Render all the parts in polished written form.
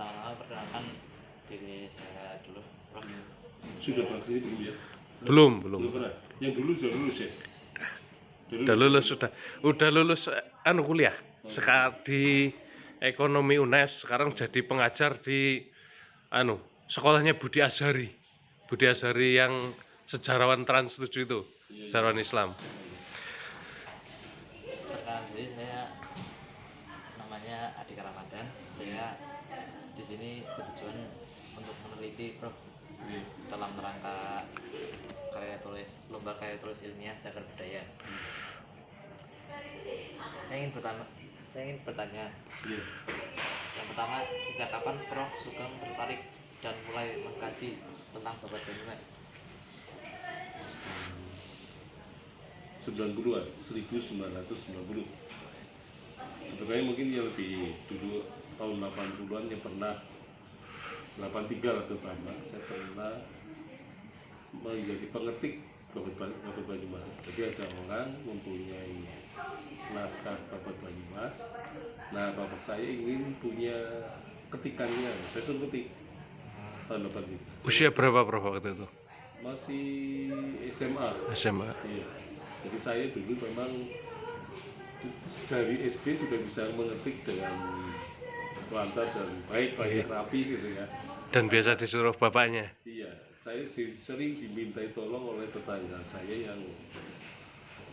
pertama-tama perkenalkan diri saya dulu, Prof. Sudah pernah sini belum ya? Belum. Belum pernah. Yang dulu sudah lulus ya? Udah lulus kuliah. Sekarang di ekonomi UNES, sekarang jadi pengajar di sekolahnya Budi Azhari. Budi Azhari yang sejarawan Trans 7 itu, sejarawan Islam. Perkenalkan diri, saya namanya Adhika Ramadan. Saya di sini bertujuan untuk meneliti, Prof, dalam rangka lomba karya tulis ilmiah cagar budaya. Saya ingin bertanya. Yang pertama, sejak kapan Prof Sugeng tertarik dan mulai mengkaji tentang Babat Banyumas? 90-an, 1990. Sebenarnya mungkin yang lebih dulu tahun 80-an yang pernah 83 lah terutama, saya pernah menjadi pengetik Babat Banyumas. Jadi ada orang mempunyai naskah Babat Banyumas. Nah, bapak saya ingin punya ketikannya, saya suruh ketik tahun 83. Usia berapa Prof waktu itu? Masih SMA. SMA. Iya. Jadi saya dulu memang dari SD sudah bisa mengetik dengan lancar dan baik, rapi gitu ya. Dan biasa disuruh bapaknya. Iya, saya sering dimintai tolong oleh tetangga saya yang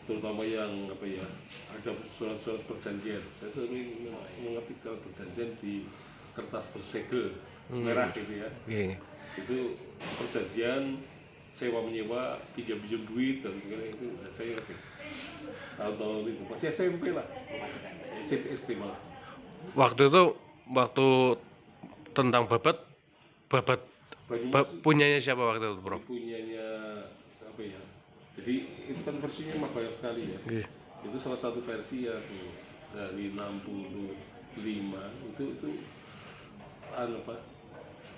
terutama yang ada surat-surat perjanjian. Saya sering mengetik surat perjanjian di kertas bersegel merah gitu ya. Itu perjanjian sewa menyewa, pinjam duit dan sebagainya, itu saya ngerti tahun-tahun itu masih SMP lah, SD malah. Waktu tentang Babat punyanya siapa waktu itu, Prof? Punyanya siapa ya? Jadi itu kan versinya mah banyak sekali ya. Itu salah satu versi ya tuh, dari 65 itu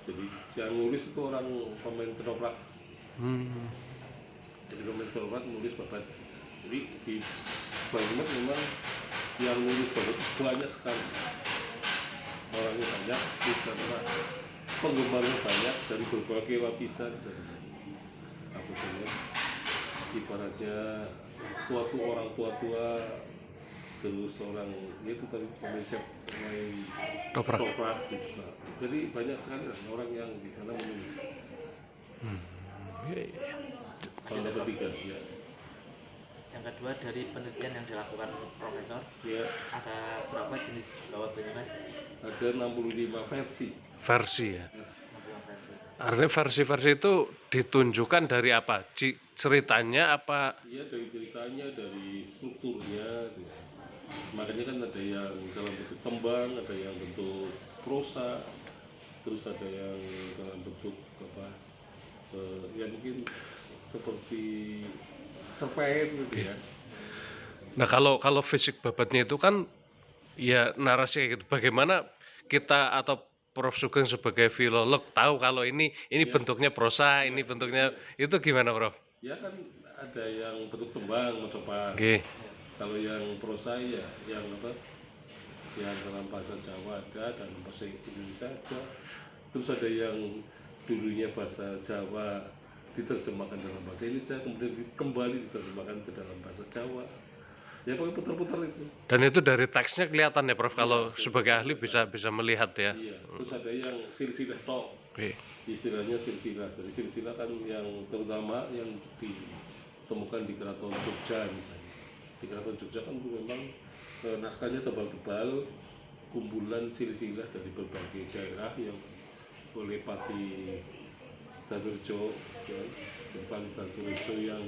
jadi yang nulis itu orang pemain ketoprak. Jadi pemain ketoprak nulis Babat. Jadi di Banyumas memang yang nulis Babat banyak sekali. Orangnya banyak, karena penggemarnya banyak dari berbagai lapisan, dari ibaratnya orang tua, terus orang itu tadi pemain toprak gitu. Jadi banyak sekali orang yang di sana menulis. Tahun ketiga ya. Yang kedua, dari penelitian yang dilakukan Profesor, ada berapa jenis Babat Banyumas? Ada 65 versi. Versi ya. 65 versi. Artinya versi-versi itu ditunjukkan dari apa? Ceritanya apa? Iya, dari ceritanya, dari strukturnya. Makanya kan ada yang dalam bentuk tembang, ada yang bentuk prosa, terus ada yang dalam bentuk ya mungkin seperti cerpen gitu ya. Nah, kalau fisik Babatnya itu kan ya narasi kayak gitu. Bagaimana kita atau Prof Sugeng sebagai filolog tahu kalau ini bentuknya prosa, ini bentuknya itu gimana, Prof? Ya kan ada yang bentuk tembang mencoba. Kalau yang prosa ya yang yang dalam bahasa Jawa ada, dan bahasa Indonesia ada. Terus ada yang dulunya bahasa Jawa diterjemahkan dalam bahasa Indonesia, kemudian kembali diterjemahkan ke dalam bahasa Jawa. Ya pakai putar-putar itu. Dan itu dari teksnya kelihatan ya, Prof, kalau sebagai ahli bisa melihat ya. Iya. Terus ada yang silsilah tok. Istilahnya silsilah. Jadi silsilah kan yang terutama yang ditemukan di Keraton Jogja misalnya. Di Keraton Jogja kan memang naskahnya tebal-tebal, kumpulan silsilah dari berbagai daerah yang oleh Pati Dadurjo, Pati Dadurjo yang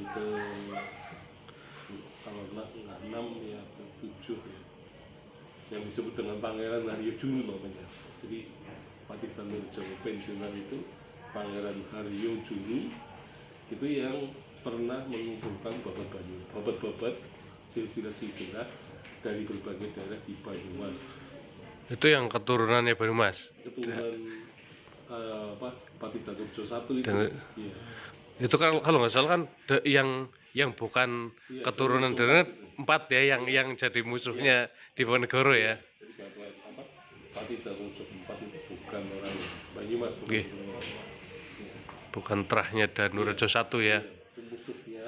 kalau nggak 6 ya ke-7 ya, yang disebut dengan Pangeran Haryo Juru namanya. Jadi Pati Dadurjo pensiunan itu Pangeran Haryo Juru itu yang pernah mengumpulkan babat silsilah dari berbagai daerah di Banyumas. Itu yang keturunannya Banyumas. Keturunan Pati Dadurjo 1 itu. Iya. Itu kan kalau nggak salah kan yang bukan keturunan dari 4 ya, yang jadi musuhnya Diponegoro ya. Jadi Pati dan unsur 4 itu bukan orang Banyumas, bukan Oke. orang Banyumas. Ya. Bukan terahnya Danurejo 1 ya, Itu musuhnya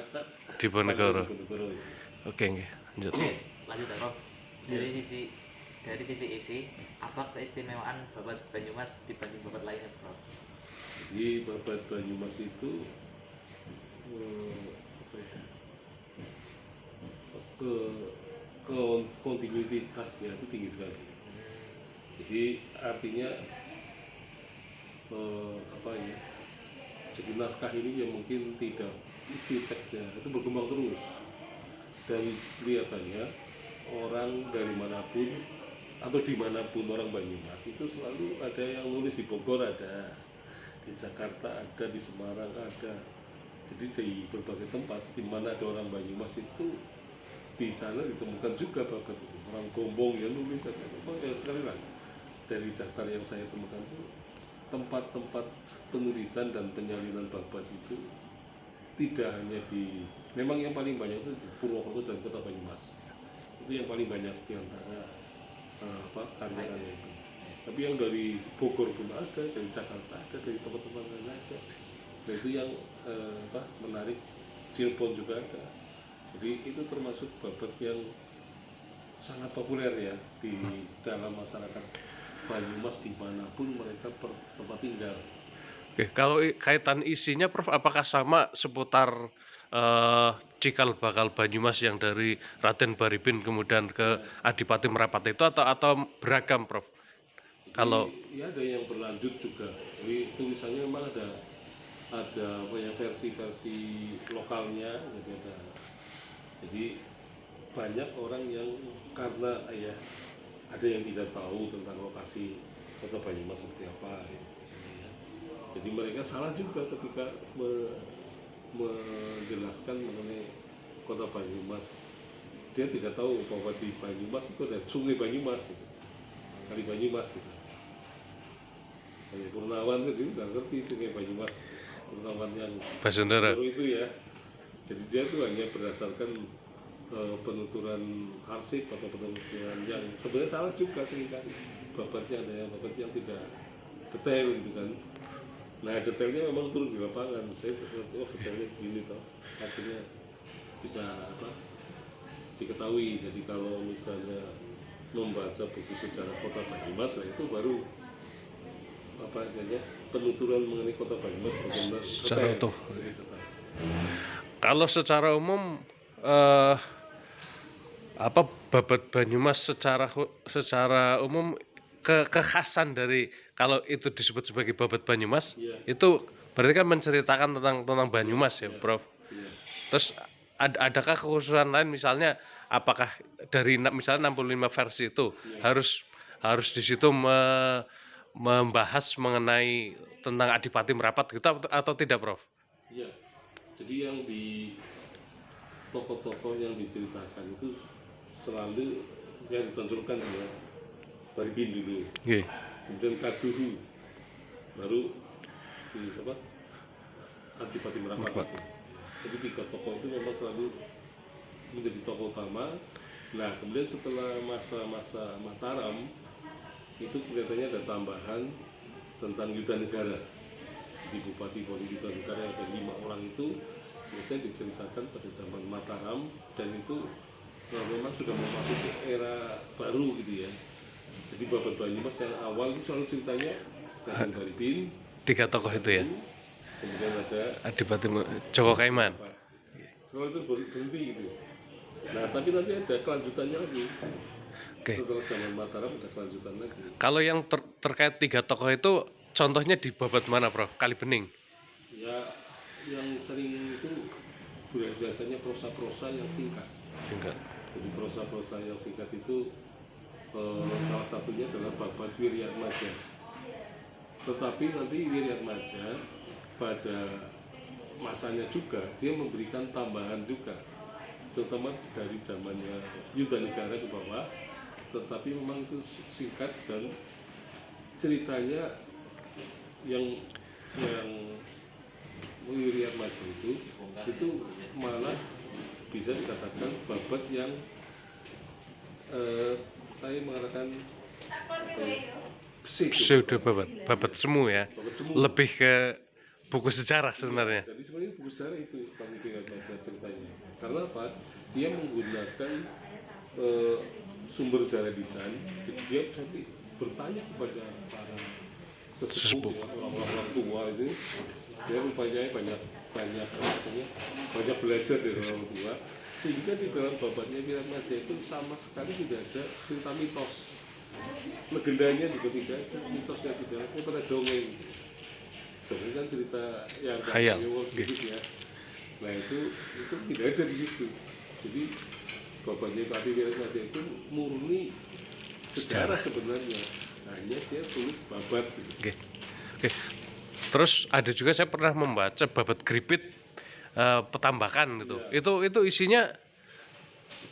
Diponegoro. Diponegoro. Oke, nggih. Lanjut. Lanjut ya Prof. Dari sisi isi, apa keistimewaan babat Banyumas dibanding babat lainnya Prof? Jadi babat Banyumas itu apa ya, ke kontinuitasnya itu tinggi sekali. Jadi artinya apa ya, jadi naskah ini yang mungkin tidak isi teksnya itu berkembang terus, dan kelihatannya orang dari manapun atau dimanapun orang Banyumas itu selalu ada yang nulis. Di Bogor ada, di Jakarta ada, di Semarang ada. Jadi di berbagai tempat di mana ada orang Banyumas itu di sana ditemukan juga babat orang Gombong yang nulis. Ya, sekali lagi dari daftar yang saya temukan itu tempat-tempat penulisan dan penyalinan babat itu tidak hanya di, memang yang paling banyak itu di Purwokerto dan Kota Banyumas, itu yang paling banyak di antara karya-karya itu. Tapi yang dari Bogor pun ada, dari Jakarta ada, dari tempat-tempat lain ada. Nah itu yang menarik. Cirebon juga ada. Jadi itu termasuk babat yang sangat populer ya di dalam masyarakat Banyumas dimanapun mereka tempat tinggal. Oke, kalau kaitan isinya Prof, apakah sama seputar cikal bakal Banyumas yang dari Raden Baribin kemudian ke Adipati Merapat itu atau beragam Prof? Kalau ya ada yang berlanjut juga. Jadi tulisannya memang ada banyak versi-versi lokalnya, jadi banyak orang yang karena ya ada yang tidak tahu tentang lokasi Kota Banyumas seperti apa ya, misalnya ya. Jadi mereka salah juga ketika menjelaskan mengenai Kota Banyumas. Dia tidak tahu bahwa di Banyumas itu ada Sungai Banyumas, gitu. Kali Banyumas gitu. Kali Purnawan itu dia nggak ngerti Sungai Banyumas, Purnawan yang Basundara baru itu ya. Jadi dia itu hanya berdasarkan penuturan arsip atau penuturan yang sebenarnya salah juga seringkali. Babatnya ada yang babat yang tidak detail gitu kan. Nah detailnya memang turun di lapangan. Saya ngerti detailnya begini toh. Artinya bisa diketahui. Jadi kalau misalnya membaca buku sejarah Kota Banyumas, nah itu baru penuturan mengenai Kota Banyumas bagaimana secara utuh. detail. Kalau secara umum babat Banyumas secara umum kekhasan dari kalau itu disebut sebagai babat Banyumas, itu berarti kan menceritakan tentang Banyumas ya Prof. Terus adakah kekhususan lain, misalnya apakah dari misalnya 65 versi itu harus di situ membahas mengenai tentang Adipati Merapat gitu atau tidak Prof? Iya. Jadi yang di tokoh-tokoh yang diceritakan itu selalu yang ditonjolkan ya Baribin dulu, Okay. kemudian Kaduhu, baru siapa? Adipati Merapat. Jadi 3 tokoh itu memang selalu menjadi tokoh utama. Nah kemudian setelah masa-masa Mataram itu kelihatannya ada tambahan tentang Yuda Negara. Di Bupati Wali Yuda Negara yang ada 5 orang itu biasanya diceritakan pada zaman Mataram, dan itu memang sudah memasuki era baru gitu ya. Jadi babat Banyumas yang awal itu selalu ceritanya Raden Baribin, 3 tokoh itu ya, kemudian ada Adipati Joko Kaiman. setelah itu berhenti gitu. Nah tapi nanti ada kelanjutannya lagi. Oke. Setelah zaman Mataram ada kelanjutan lagi. Kalau yang terkait 3 tokoh itu contohnya di babat mana Prof? Kalibening? Ya yang sering itu biasanya prosa-prosa yang singkat. Jadi prosa-prosa yang singkat itu salah satunya adalah babat Wiryatmaja. Tetapi nanti Wiryatmaja pada masanya juga dia memberikan tambahan juga, terutama dari zamannya Yuda Negara ke bawah. Tetapi memang itu singkat dan ceritanya yang Wiryatmaja itu malah bisa dikatakan babat yang saya mengatakan Pseudo babat semu ya. Babat semu. Lebih ke buku sejarah sebenarnya. Jadi sebenarnya buku sejarah itu kami tinggal baca ceritanya. Karena apa? Dia menggunakan sumber sejarah lisan. Jadi dia sampai bertanya kepada para sesepuh, ya, orang-orang tua itu. Dia rupanya banyak belajar dari orang tua. Sehingga di dalam babatnya Wiramaja itu sama sekali tidak ada cerita mitos. Legendanya juga tidak ada, mitosnya tidak ada, pada dongeng. Dongeng kan cerita yang Khayal. sedikit ya. Nah itu tidak ada di situ. Jadi babatnya Pak Adi Wiramaja itu murni sejarah sebenarnya. Hanya dia tulis babat. Gitu. Oke. Terus ada juga saya pernah membaca babat Gripit Petambakan gitu. Itu isinya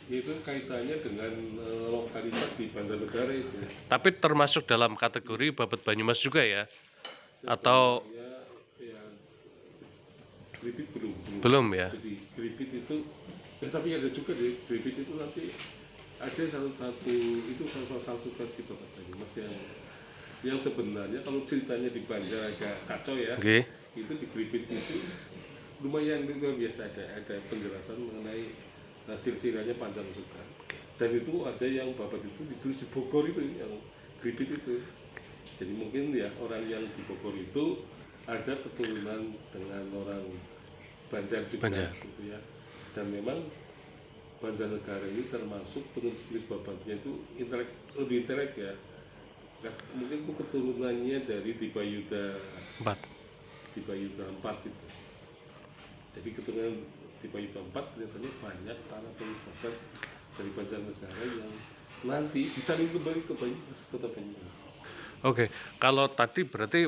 Itu kaitannya dengan lokalitas di Banjarnegara itu. tapi termasuk dalam kategori babat Banyumas juga ya? Atau Ya, Gripit belum ya? Jadi Gripit itu tapi ada juga di Gripit itu nanti ada salah satu versi babat Banyumas yang sebenarnya kalau ceritanya di Banjar agak kacau ya. Oke. Itu di Gripit itu lumayan luar biasa, ada penjelasan mengenai silsilahnya Pancanusukan. Dan itu ada yang babat itu ditulis di Bogor itu, yang Gripit itu. Jadi mungkin ya orang yang di Bogor itu ada keturunan dengan orang Banjar juga gitu ya. Dan memang Banjarnegara ini termasuk penulis babatnya itu lebih intelek ya. Nah, mungkin itu keturunannya dari Dipayuda 4. Dipayuda 4 itu. Jadi keturunan Dipayuda 4 kelihatannya banyak para penulis babat dari Banjarnegara yang nanti disalin kembali ke Banyumas, kota Banyumas. Oke, kalau tadi berarti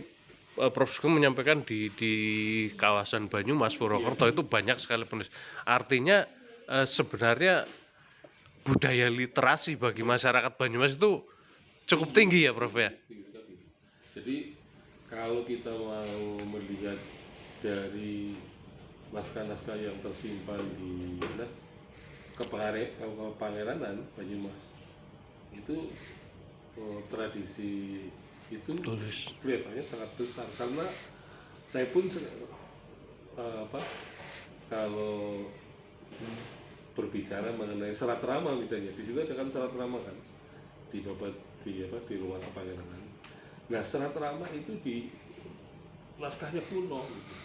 Prof. Sugeng menyampaikan di kawasan Banyumas, Purwokerto itu banyak sekali penulis. Artinya sebenarnya budaya literasi bagi masyarakat Banyumas itu cukup tinggi ya, Prof ya? Tinggi sekali. Jadi kalau kita mau melihat dari naskah-naskah yang tersimpan di Kepangeranan Banyumas itu tradisi itu Tulis. kelihatannya sangat besar karena saya pun kalau berbicara mengenai Serat Rama misalnya, di situ ada kan Serat Rama kan di rumah Kepangeranan. Nah Serat Rama itu di naskahnya kuno gitu.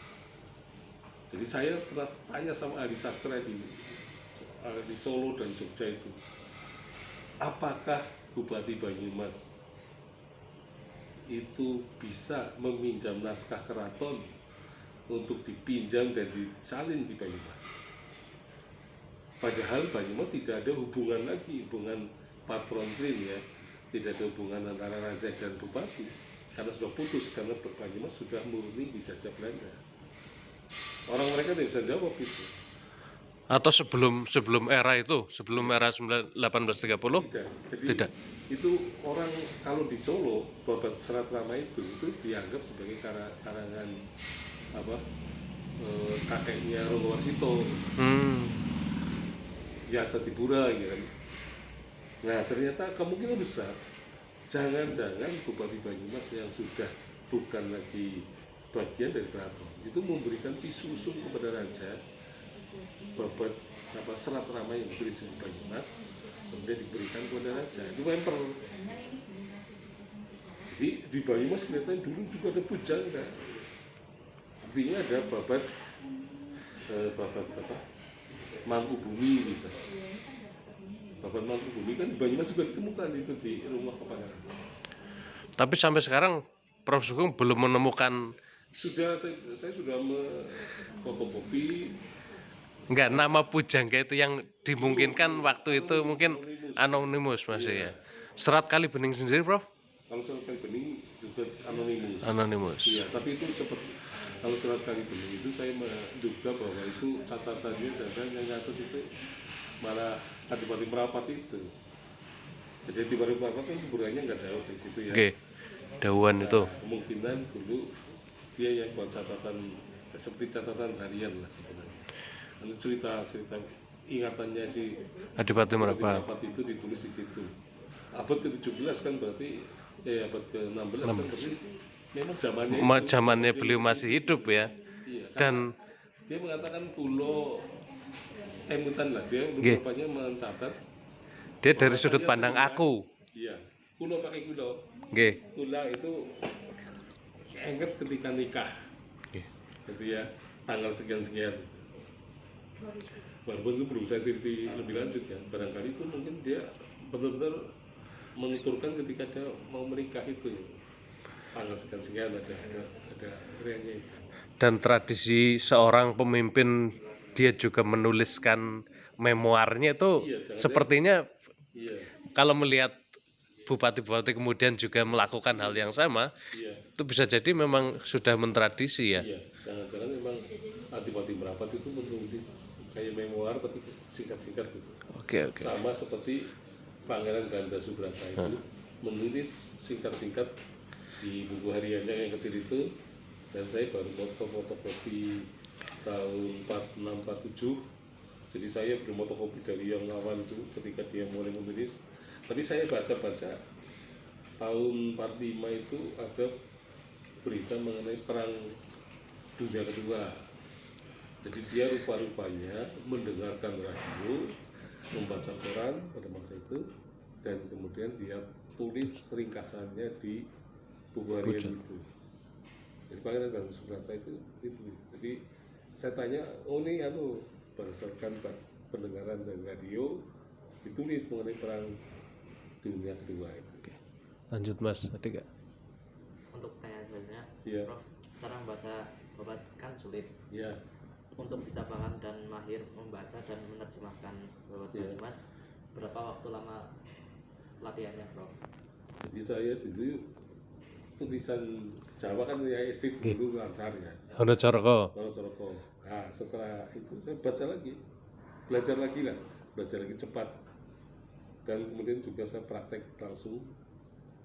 Jadi saya pernah tanya sama ahli sastra di Solo dan Jogja itu, apakah Bupati Banyumas itu bisa meminjam naskah keraton untuk dipinjam dan disalin di Banyumas? Padahal Banyumas tidak ada hubungan patron trin ya, tidak ada hubungan antara raja dan bupati karena sudah putus, karena Banyumas sudah murni dijajah Belanda. Orang mereka tidak bisa jawab itu. Atau sebelum era itu, sebelum era 1830? Tidak. Itu orang kalau di Solo babat Serat Rama itu dianggap sebagai karangan kakeknya Rogo Warsito. Ya Satipura gitu kan. Nah ternyata kemungkinan besar jangan-jangan Bupati Banyumas yang sudah bukan lagi bagian dari keraton itu memberikan pisu-pisu kepada raja babat Serat Rama yang ditulis di Banyumas kemudian diberikan kepada raja itu memper. Jadi di Banyumas kelihatan dulu juga ada pujangga, artinya ada babat Mangkubumi bisa. Babat Mangkubumi kan di Banyumas juga ditemukan itu di rumah Kepangeranan. Tapi sampai sekarang Prof. Sugeng belum menemukan. Saya sudah fotokopi. Enggak, nama pujangga itu yang dimungkinkan waktu itu mungkin anonimus masih ya. Serat Kalibening sendiri, Prof? Kalau Serat Kalibening juga anonimus. Anonimus. Iya, tapi itu seperti kalau Serat Kalibening itu saya menduga bahwa itu catatannya jangan yang nyatet itu malah Adipati Merapat itu. Jadi Adipati Merapat kan kuburannya nggak jauh dari situ ya. Oke, Dawan itu. Kemungkinan dulu dia yang buat catatan seperti catatan harian lah sebenarnya. Nanti cerita ingatannya si Adipati Merapat itu ditulis di situ. abad ke-17 kan berarti abad ke-16 kan berarti memang zamannya itu, Zamannya beliau masih hidup ya. iya, Dan dia mengatakan kulo emutan lah, dia Nggih. rupanya mencatat dia dari sudut pandang aku. iya, kulo pakai kulo, Nggih. kula itu engket ketika nikah Nggih. gitu ya, tanggal sekian-sekian. Walaupun itu belum saya teliti lebih lanjut ya, barangkali itu mungkin dia benar-benar menuturkan ketika dia mau menikah itu ya. Tanggal sekian-sekian ada reanya itu. Dan tradisi seorang pemimpin dia juga menuliskan memoarnya itu Iya, jangan sepertinya Iya, kalau melihat bupati-bupati kemudian juga melakukan hal yang sama, iya, itu bisa jadi memang sudah mentradisi ya. iya. Jangan-jangan memang Adipati Merapat itu menulis kayak memoar tapi singkat-singkat gitu. Oke. Sama seperti Pangeran Ganda Subrata itu menulis singkat-singkat di buku hariannya yang kecil itu, dan saya baru fotokopi tahun 46-47. Jadi saya belum fotokopi dari yang awal itu ketika dia mulai menulis. Tapi saya baca-baca tahun 45 itu ada berita mengenai perang dunia kedua. Jadi dia rupa-rupanya mendengarkan radio, membaca koran pada masa itu, dan kemudian dia tulis ringkasannya di buku harian itu. Jadi Pangeran Ganda Subrata itu. Jadi saya tanya, oh ini berdasarkan pendengaran dari radio ditulis mengenai perang dunia kedua itu. Oke. Lanjut Mas, tadi Kak. Untuk pertanyaan selanjutnya, Iya. Prof, cara membaca babat kan sulit. Ya, Untuk bisa paham dan mahir membaca dan menerjemahkan babat Iya. Banyumas, berapa waktu lama latihannya, Prof? jadi saya dulu tulisan Jawa kan ya SD dulu lancar ya. Hono Coroko. Kalau Coroko. Nah, setelah itu saya baca lagi, belajar lagi cepat, dan kemudian juga saya praktek langsung.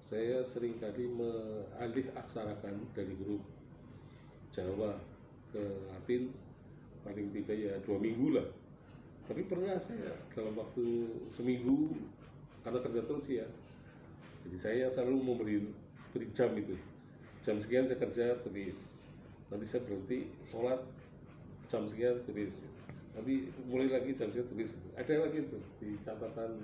Saya seringkali mengalih aksarakan dari huruf Jawa ke Latin paling tidak ya 2 minggu lah. Tapi pernah saya dalam waktu seminggu karena kerja terus ya. Jadi saya selalu beri jam itu. Jam sekian saya kerja tulis. Nanti saya berhenti sholat jam sekian tulis. Nanti mulai lagi jam sekian tulis. Ada lagi tuh di catatan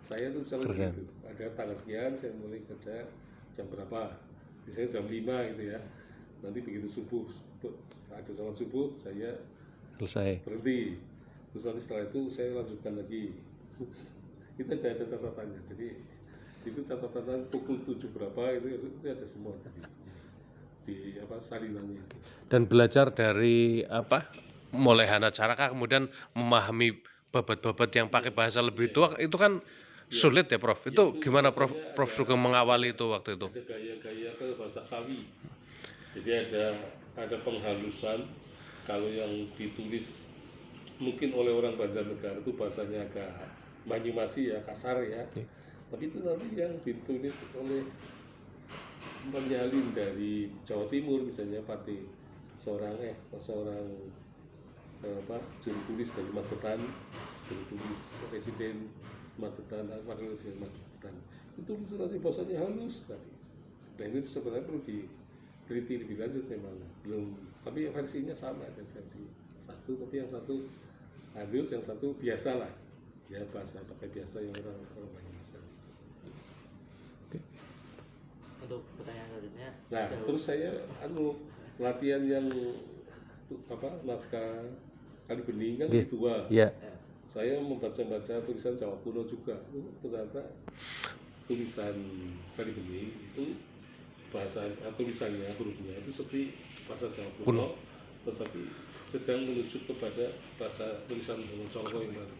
saya tuh selalu gitu. Ada tanggal sekian saya mulai kerja jam berapa. Biasanya jam 5 gitu ya. Nanti begitu subuh ada sholat subuh saya Selesai. berhenti. Terus nanti setelah itu saya lanjutkan lagi. Itu ada catatannya. Jadi itu catatan pukul 7 berapa itu ada semua tadi di salinannya itu. Dan belajar dari mulai Hana Caraka kemudian memahami babat-babat yang pakai bahasa lebih tua itu kan sulit ya Prof. Itu gimana Prof? Prof Sugeng mengawali itu waktu itu? Ada gaya-gaya ke bahasa Kawi. Jadi ada penghalusan. Kalau yang ditulis mungkin oleh orang Banjarnegara itu bahasanya agak Banyumasi ya, kasar ya. Tapi itu nanti yang ditulis oleh penyalin dari Jawa Timur misalnya Pati seorang juru tulis dari Magetan, juru tulis residen Magetan, wakil residen Magetan. Itu nanti bahasanya halus sekali. Nah ini sebenarnya perlu diteliti lebih lanjut memang belum. Tapi versinya sama, ada versi satu, tapi yang satu halus, yang satu biasa lah. Ya bahasa pakai biasa yang orang Banyumas. Untuk pertanyaan selanjutnya, Nah, terus saya latihan yang naskah Kali Bening kan kedua. Iya. Saya membaca-baca tulisan Jawa kuno juga. Ternyata tulisan Kali Bening itu bahasa tulisannya, hurufnya itu seperti bahasa Jawa kuno, tetapi sedang menuju kepada bahasa tulisan Coroko yang baru.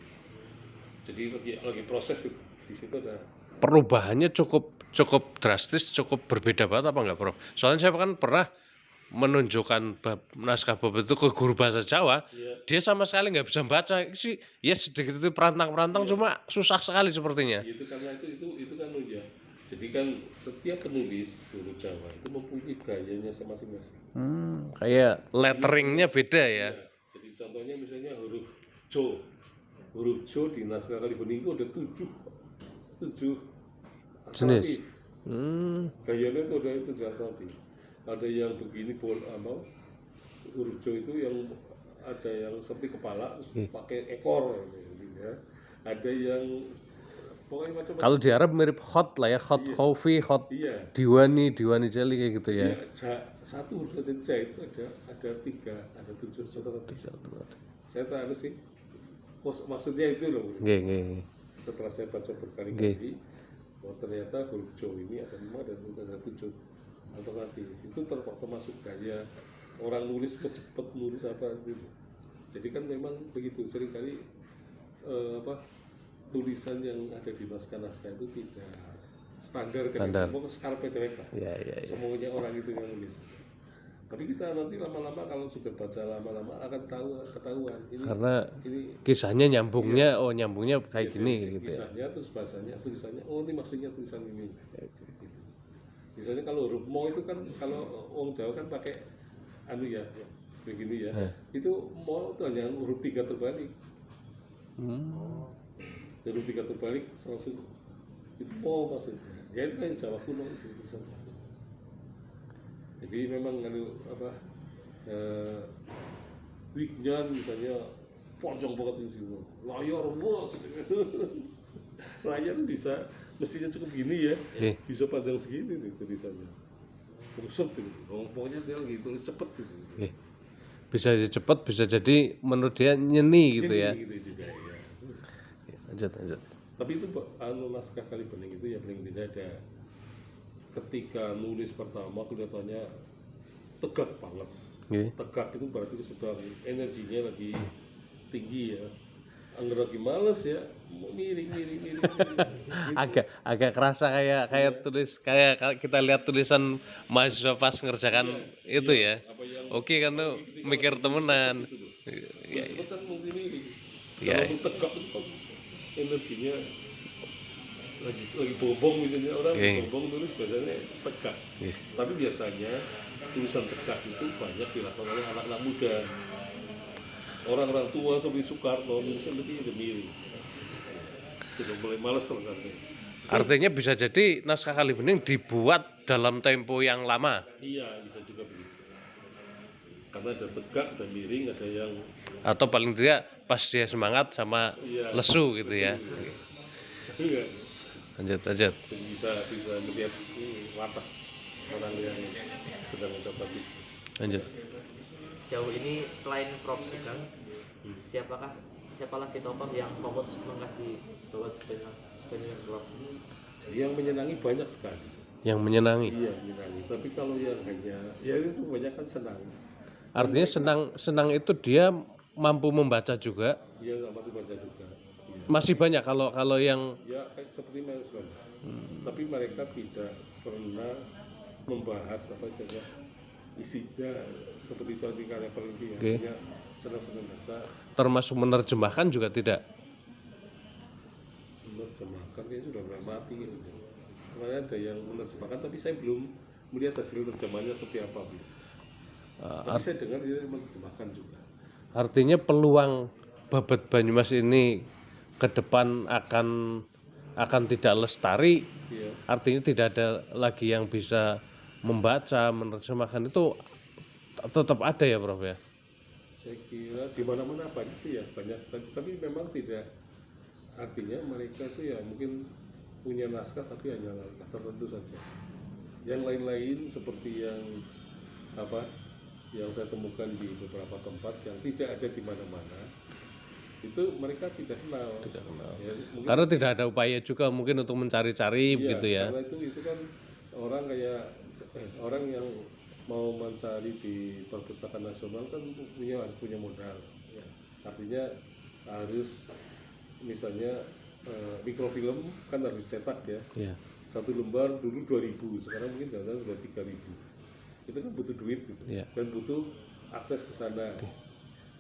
Jadi lagi proses itu. Di situ ada Perubahannya cukup drastis, cukup berbeda banget apa enggak Prof? Soalnya saya kan pernah menunjukkan naskah babat itu ke guru bahasa Jawa, dia sama sekali nggak bisa baca sih, ya sedikit itu perantang-perantang cuma susah sekali sepertinya. itu karena itu kan ya. Jadi kan setiap penulis huruf Jawa itu mempunyai gayanya masing-masing. Kayak letteringnya beda ya. Jadi contohnya misalnya huruf Jo di naskah Kali Bening itu ada 7 jenis. alternatif. Gayanya itu ada itu alternatif. Ada yang begini huruf Jo itu yang ada yang seperti kepala terus pakai ekor gitu ya. Ada yang pokoknya macam-macam. Kalau di Arab mirip hot lah ya, hot coffee, hot Iya. diwani jelly kayak gitu ya. Satu huruf saja Ja itu ada 3, ada 7 alternatif. Saya tahu sih. Maksudnya itu loh. Nggih. Setelah saya baca berkali-kali, oh ternyata huruf Jo ini memang ada 7 alternatif. Itu termasuk gaya orang nulis cepat nulis apa gitu. Jadi kan memang begitu seringkali tulisan yang ada di naskah-naskah itu tidak standar. Pokoknya skarpe dewek lah. Iya. Semuanya orang itu yang nulis. Tapi kita nanti lama-lama kalau sudah baca lama-lama akan ketahuan ini. Karena ini Kisahnya nyambungnya kayak gini gitu ya. Kisahnya terus bahasanya tulisannya ini maksudnya tulisan ini. Gitu. Misalnya kalau huruf mo itu kan kalau orang Jawa kan pakai begini ya. Itu mo itu hanya huruf 3 terbalik. Huruf 3 terbalik langsung itu mo maksudnya. Ya itu kan Jawa kuno itu tulisannya. Jadi memang wignya misalnya pojong banget itu layar bos. Layar bisa mestinya cukup gini ya, bisa panjang segini nih tulisannya. Kusut tuh, pokoknya dia lagi tulis cepet gitu. Bisa cepet, bisa jadi menurut dia nyeni gitu ya. Gitu juga ya. Lanjut. Tapi itu naskah Kali Bening itu ya paling tidak ada. Ketika nulis pertama kelihatannya tegak banget. Tegak itu berarti sedang energinya lagi tinggi ya. Angger lagi males ya, miring. Gitu. agak kerasa kayak tulis kayak kita lihat tulisan mahasiswa pas ngerjakan itu ya. Oke kan tuh mikir temenan. Sebut kan mungkin miring. Iya. Kalau tegak itu kan energinya lagi bobong misalnya orang bobong tulis biasanya tegak. Tapi biasanya tulisan tegak itu banyak dilakukan oleh anak-anak muda. Orang-orang tua seperti Soekarno nulisnya lebih miring. Sudah mulai males rasanya. Artinya bisa jadi naskah Kali Bening dibuat dalam tempo yang lama. Iya, bisa juga begitu. Karena ada tegak, ada miring, ada yang Atau paling tidak pas dia semangat sama lesu gitu ya. iya. Lanjut. Jadi bisa melihat watak orang yang sedang mencoba itu. Lanjut. Sejauh ini selain Prof Sugeng, siapa lagi tokoh yang fokus mengkaji bahwa Banyumas Prof? Yang menyenangi banyak sekali. Yang menyenangi. Iya, menyenangi. Tapi kalau yang hanya ya itu banyak kan senang. Artinya senang itu dia mampu membaca juga. Iya, mampu baca juga. Iya. Masih banyak kalau yang Ya kayak seperti mereka. Tapi mereka tidak pernah membahas apa saja isinya seperti karya peneliti ya. Senang-senang baca. termasuk menerjemahkan juga tidak. Menerjemahkan dia sudah pernah mati gitu. Kemarin ada yang menerjemahkan tapi saya belum melihat hasil terjemahannya seperti apa. Tapi saya dengar dia menerjemahkan juga. Artinya peluang Babad Banyumas ini ke depan akan tidak lestari. Iya. Artinya tidak ada lagi yang bisa membaca, menerjemahkan itu tetap ada ya Prof ya? Saya kira di mana-mana banyak sih ya, banyak. Tapi memang tidak, artinya mereka itu ya mungkin punya naskah tapi hanya naskah tertentu saja. Yang lain-lain seperti yang saya temukan di beberapa tempat yang tidak ada di mana-mana, itu mereka tidak kenal. Ya, Karena tidak ada upaya juga mungkin untuk mencari-cari begitu ya. Karena itu kan orang yang mau mencari di perpustakaan nasional kan harus punya modal. Ya. Artinya harus misalnya mikrofilm kan harus dicetak ya. Ya. Satu lembar dulu 2.000, sekarang mungkin jangan sudah 3.000. Itu kan butuh duit gitu. Ya. Dan butuh akses ke sana.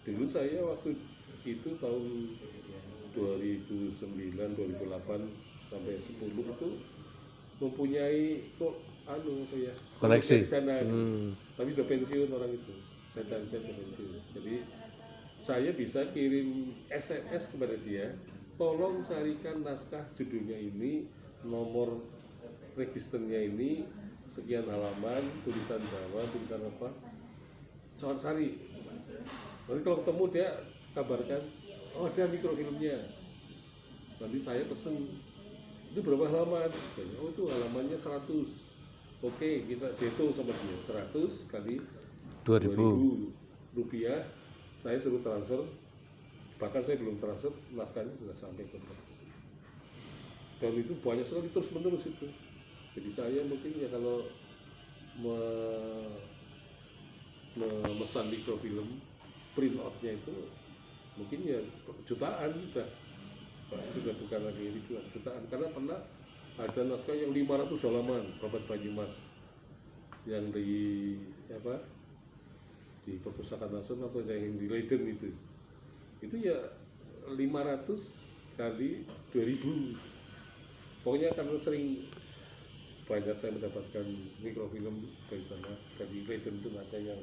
Dulu saya waktu itu tahun 2009, 2008 sampai 10 itu mempunyai koneksi di sana. Tapi sudah pensiun orang itu. Saya sudah pensiun. Jadi saya bisa kirim SMS kepada dia, tolong carikan naskah judulnya ini nomor registernya ini sekian halaman, tulisan Jawa, tulisan apa, Cawan Sari. Nanti kalau ketemu dia kabarkan, oh ada mikrofilmnya. Nanti saya pesen, itu berapa halaman? Misalnya, oh itu halamannya 100. Oke, kita hitung sama dia 100 kali 2000. Rupiah. Saya suruh transfer, bahkan saya belum transfer, naskahnya sudah sampai ke tempat. Dan itu banyak sekali terus menerus itu. Jadi saya mungkin ya kalau memesan mikrofilm print outnya itu mungkin ya jutaan sudah bukan lagi ribuan, jutaan. Karena pernah ada naskah yang 500 halaman Babat Banyumas yang di di perpustakaan nasional atau yang di Leiden itu ya 500 kali 2000. Pokoknya karena sering banyak saya mendapatkan mikrofilm dari sana, dari Leiden itu ada yang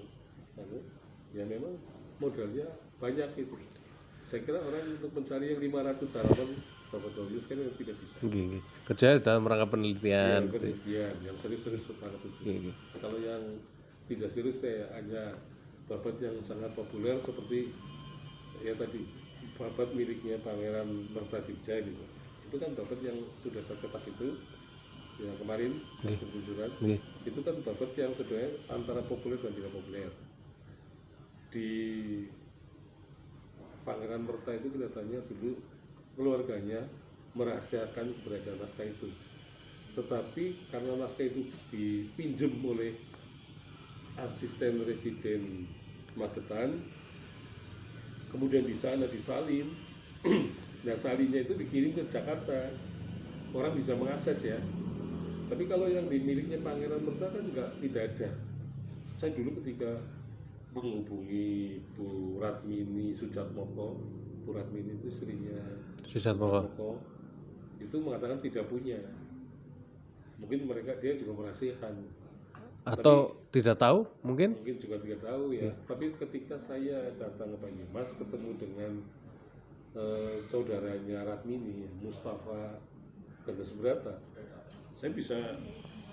ya memang modalnya banyak itu. Saya kira orang untuk mencari yang 500 halaman Babat Banyumas kan tidak bisa. Kerja dalam rangka penelitian. Penelitian yang serius-serius banget itu. Kalau yang tidak serius saya hanya babat yang sangat populer seperti ya tadi babat miliknya Pangeran Mertadija gitu. Itu kan babat yang sudah saya cetak itu yang kemarin kejujuran. Itu kan babat yang sebenarnya antara populer dan tidak populer. Di Pangeran Merta itu kelihatannya dulu keluarganya merahasiakan keberadaan naskah itu. Tetapi karena naskah itu dipinjem oleh asisten residen Magetan, kemudian di sana disalin. Nah salinnya itu dikirim ke Jakarta, orang bisa mengakses ya. Tapi kalau yang dimilikinya Pangeran Merta kan tidak ada. Saya dulu ketika menghubungi Bu Ratmini Sujatmoko, Bu Ratmini itu istrinya Sujatmoko, itu mengatakan tidak punya. Mungkin dia juga merahasiakan. Atau tidak tahu mungkin juga tidak tahu ya. Tapi ketika saya datang ke Banyumas ketemu dengan saudaranya Ratmini, Mustafa Ganda Subrata, saya bisa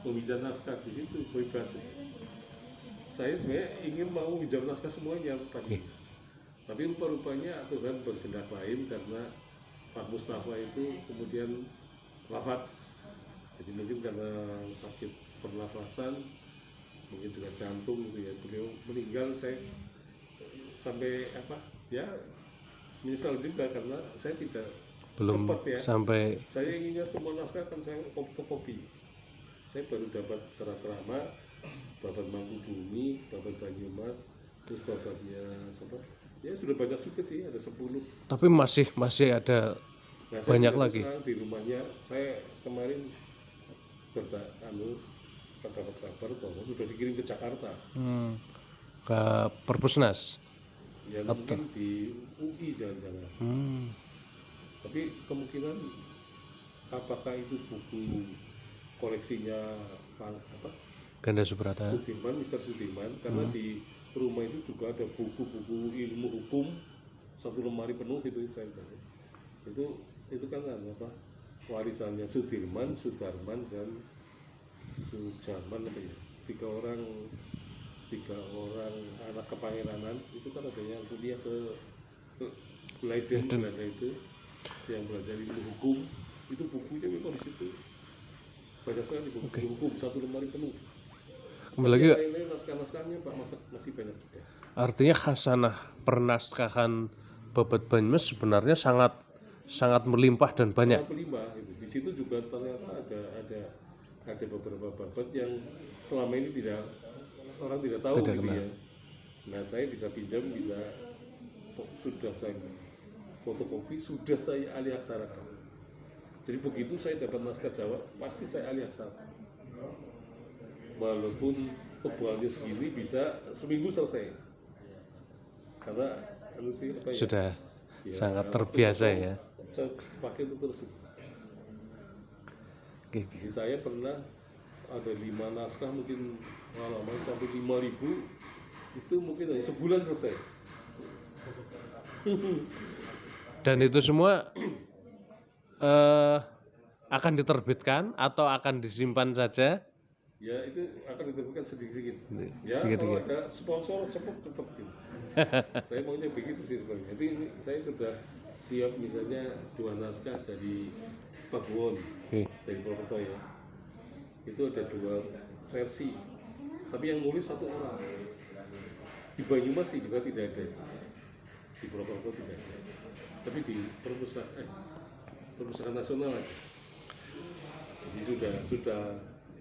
meminjam naskah di situ bebas. Saya sebenarnya ingin mau minjam naskah semuanya tadi. Tapi rupa-rupanya Tuhan berkehendak lain karena Pak Mustafa itu kemudian wafat. Jadi mungkin karena sakit pernafasan, mungkin juga jantung gitu ya, beliau meninggal. Saya sampai menyesal juga karena saya tidak belum cepat ya. Sampai saya inginnya semua naskah kan saya kopi. Saya baru dapat serat Rama, Babat Mangkubumi, Babat Banyumas, terus babatnya siapa? Ya sudah banyak juga sih, ada 10. Tapi masih ada banyak lagi. Di rumahnya saya kemarin dapat kabar bahwa sudah dikirim ke Jakarta. Ke Perpusnas. Ya mungkin di UI jangan-jangan. Tapi kemungkinan apakah itu buku koleksinya Ganda Subrata, Sudirman, Mr. Sudirman, karena di rumah itu juga ada buku-buku ilmu hukum 1 lemari penuh gitu saya tahu. Itu kan warisannya Sudirman, Sudarman dan Sujarman apa ya? 3 orang anak kepangeranan itu kan ada yang kuliah ke Leiden Belanda itu yang belajar ilmu hukum, itu bukunya memang di situ banyak sekali buku hukum 1 lemari penuh. Kembali lagi naskah-naskahnya Pak masih banyak juga. Artinya khasanah pernaskahan Babat Banyumas sebenarnya sangat melimpah dan banyak. Sangat melimpah. Di situ juga ternyata ada beberapa babat yang selama ini orang tidak tahu gitu ya. Nah saya bisa pinjam, sudah saya fotokopi, sudah saya aliaksarakan. Jadi begitu saya dapat naskah Jawa, pasti saya aliaksarakan. Walaupun tebalnya segini bisa seminggu selesai. Karena sudah sangat terbiasa ya. Saya pakai itu terus. Jadi saya pernah ada 5 naskah mungkin halaman sampai 5.000, itu mungkin hanya sebulan selesai. Dan itu semua akan diterbitkan atau akan disimpan saja? Ya itu akan ditemukan sedikit-sedikit. Ya Sedikit-sedikit. kalau ada sponsor cepat gitu. Saya maunya begitu sih sebenarnya. Jadi ini saya sudah siap misalnya 2 naskah dari Pak Buwon Oke. dari Purwokerto ya. Itu ada 2 versi. Tapi yang nulis 1 orang. Di Banyumas sih juga tidak ada. Di Purwokerto tidak ada. Tapi di perpustakaan nasional ada. Jadi sudah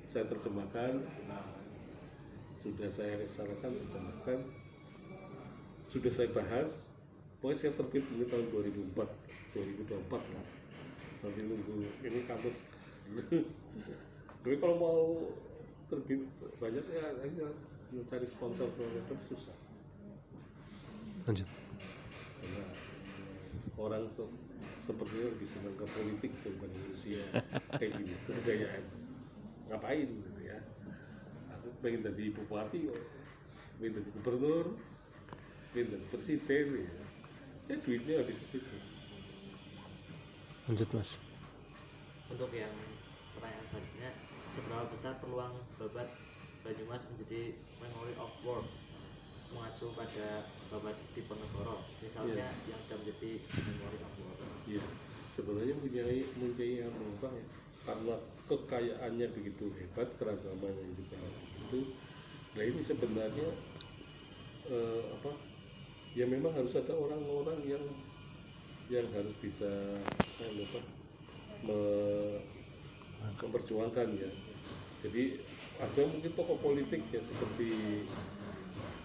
saya terjemahkan, sudah saya reksanakan, terjemahkan, sudah saya bahas. Pokoknya saya terbit ini tahun 2024 lah. Nanti nunggu ini kampus. Tapi kalau mau terbit banyak ya mencari sponsor program susah. Lanjut. Karena orang sepertinya lebih senang ke politik daripada manusia kayak gini, kebudayaan. Ngapain gitu ya? Aku pengen jadi bupati kok, pengen jadi gubernur, pengen jadi presiden ya duitnya habis ke situ. Lanjut Mas. Untuk yang pertanyaan selanjutnya, seberapa besar peluang Babat Banyumas menjadi memory of world mengacu pada Babat Diponegoro, misalnya yang sudah menjadi memory of world? Iya, sebenarnya mempunyai apa ya? Karena kekayaannya begitu hebat, keragamannya juga itu. Nah ini sebenarnya apa? Ya memang harus ada orang-orang yang harus bisa memperjuangkan ya. Jadi ada mungkin tokoh politik ya seperti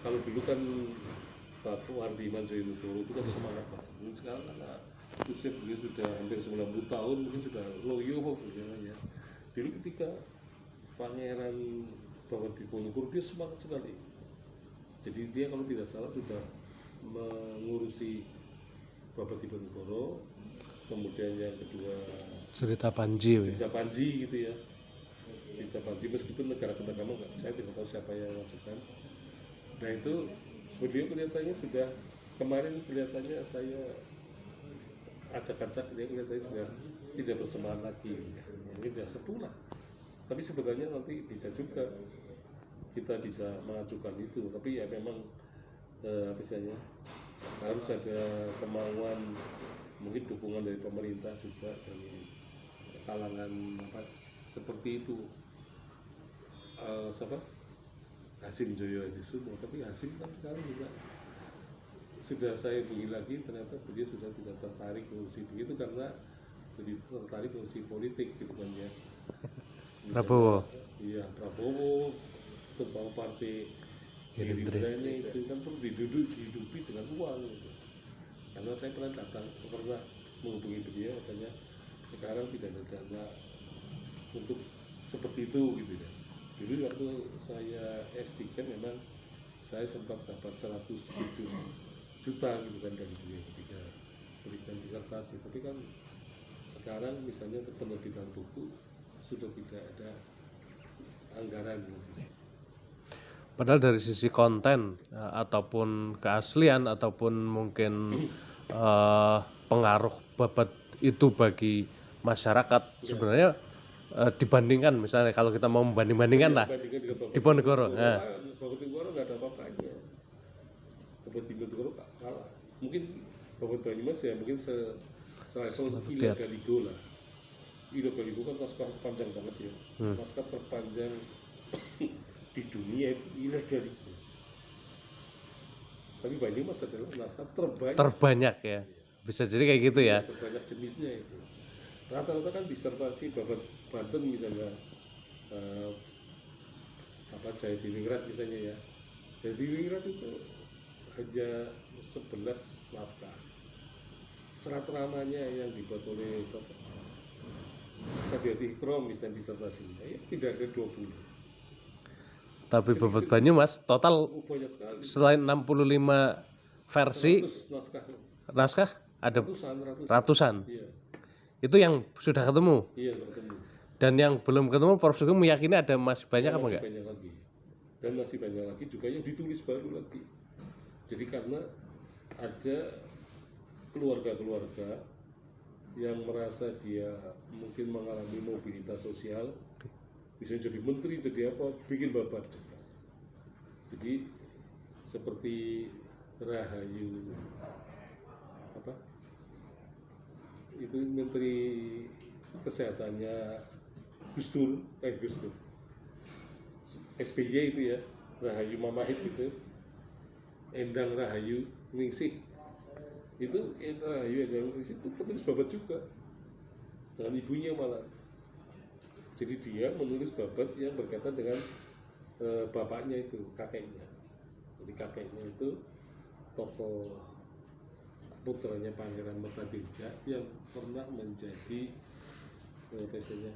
kalau dulu kan Pak Wardi Manjoinegoro itu kan semangat banget. Mungkin sekarang karena usia beliau sudah hampir 90 tahun mungkin sudah loyo ya. Dulu ketika Pangeran Babat Diponegoro dia semangat sekali. Jadi dia kalau tidak salah sudah mengurusi Babat Diponegoro, kemudian yang kedua Cerita Panji. Cerita Panji gitu ya. Cerita Panji meskipun negara ketagama saya tidak tahu siapa yang mengajukan. Nah itu beliau kelihatannya sudah kemarin kelihatannya saya acak-acak dia kelihatannya sudah tidak bersemangat lagi, mungkin sudah sepuh lah. Tapi sebenarnya nanti bisa juga kita bisa mengajukan itu, tapi ya memang apa istilahnya harus ada kemauan, mungkin dukungan dari pemerintah juga dari kalangan apa seperti itu. Siapa? Hasim Joyo Adisumo, tapi Hasim kan sekarang juga sudah saya hubungi lagi, ternyata dia sudah tidak tertarik mengurusi begitu karena lebih tertarik mengurusi politik gitu kan ya. Prabowo. Iya, Prabowo, ketua partai Gerindranya itu kan perlu dihidupi dengan uang gitu. Karena saya pernah menghubungi beliau, katanya sekarang tidak ada dana untuk seperti itu gitu ya. Dulu waktu saya S3 memang saya sempat dapat 107 juta gitu kan dari beliau ketika berikan disertasi, tapi kan sekarang misalnya untuk penerbitan buku sudah tidak ada anggaran gitu. Padahal dari sisi konten ataupun keaslian ataupun mungkin pengaruh Babat itu bagi masyarakat sebenarnya dibandingkan misalnya kalau kita mau membanding-bandingkan lah Diponegoro. Babat Diponegoro nggak ada apa-apanya. Babat Diponegoro kalah. Mungkin Babat Banyumas ya mungkin selevel Ila Galigo lah. Ila Galigo kan naskah panjang banget ya. Naskah terpanjang di dunia itu Ila Galigo. Tapi Banyumas adalah naskah terbanyak ya. Bisa jadi kayak gitu ya. Terbanyak jenisnya itu. Rata-rata kan disertasi Babat Banten misalnya Jaya Diningrat misalnya ya. Jaya Diningrat itu hanya 11 naskah. Serat ramanya yang dibuat oleh Kadiati Ikrom misalnya disertasinya ya tidak ada 20. Tapi Babat Banyumas total Banyak sekali. selain 65 versi 100 naskah ada ratusan. Iya. Itu yang sudah ketemu. Iya, ketemu. Dan yang belum ketemu Prof. Sugeng meyakini ada masih banyak apa enggak? Masih banyak lagi. Dan masih banyak lagi juga yang ditulis baru lagi. Jadi karena ada keluarga-keluarga yang merasa dia mungkin mengalami mobilitas sosial, bisa jadi menteri, jadi apa, bikin babat juga. Jadi seperti Rahayu apa itu menteri kesehatannya Gus Dur, SBY itu ya, Rahayu Mamahit itu, Endang Rahayu Ningsih itu, Rahayu Endang Ningsih itu penulis babat juga dengan ibunya malah. Jadi dia menulis babat yang berkaitan dengan bapaknya itu, kakeknya. Jadi kakeknya itu tokoh putranya Pangeran Mertadirja yang pernah menjadi biasanya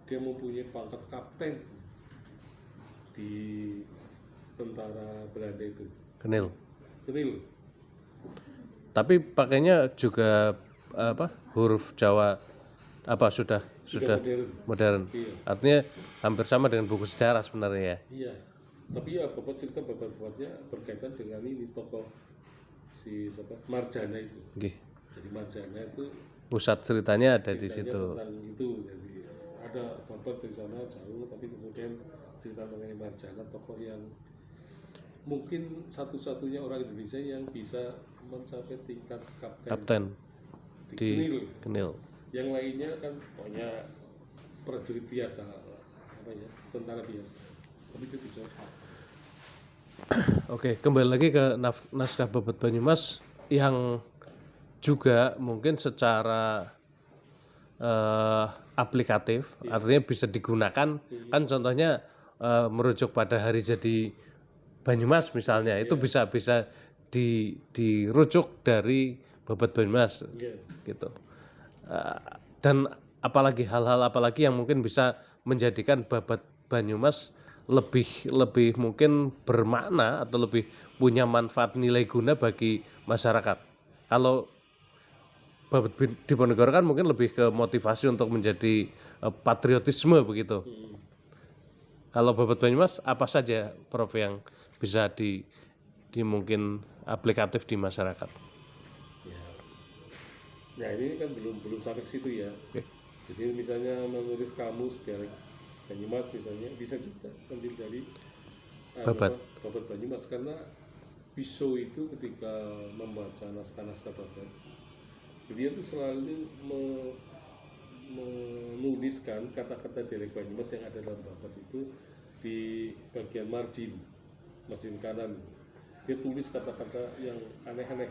dia mempunyai pangkat kapten di tentara Belanda itu. Kenil. Kenil. Tapi pakainya juga apa? Huruf Jawa apa sudah modern. Iya. Artinya hampir sama dengan buku sejarah sebenarnya ya. Iya. Tapi ya bapak cerita babat-babatnya berkaitan dengan ini tokoh si siapa? Marjana itu. Oke. Jadi Marjana itu Pusat ceritanya ada di ceritanya situ. tentang itu. Jadi ada babat di sana jauh, tapi kemudian cerita mengenai Marjana, tokoh yang mungkin satu-satunya orang Indonesia yang bisa mencapai tingkat kapten Di Kenil. Kenil. Yang lainnya kan pokoknya prajurit biasa, apa ya, tentara biasa. Tapi itu bisa. Oke, kembali lagi ke naskah Babat Banyumas yang juga mungkin secara aplikatif, artinya bisa digunakan. Kan contohnya merujuk pada hari jadi Banyumas misalnya, itu bisa dirujuk dari Babat Banyumas Iya. gitu. Dan hal-hal apalagi yang mungkin bisa menjadikan Babat Banyumas lebih mungkin bermakna atau lebih punya manfaat nilai guna bagi masyarakat. Kalau Babat Diponegoro kan mungkin lebih ke motivasi untuk menjadi patriotisme begitu. Kalau Babat Banyumas apa saja Prof yang bisa di mungkin aplikatif di masyarakat? Ya. Nah ini kan belum sampai ke situ ya. Oke. Jadi misalnya menulis kamus dialek Banyumas misalnya bisa juga ambil dari Babat. Babat Banyumas, karena Piso itu ketika membaca naskah-naskah Babat dia tuh selalu menuliskan kata-kata dialek Banyumas yang ada dalam Babat itu di bagian margin kanan. Dia tulis kata-kata yang aneh-aneh,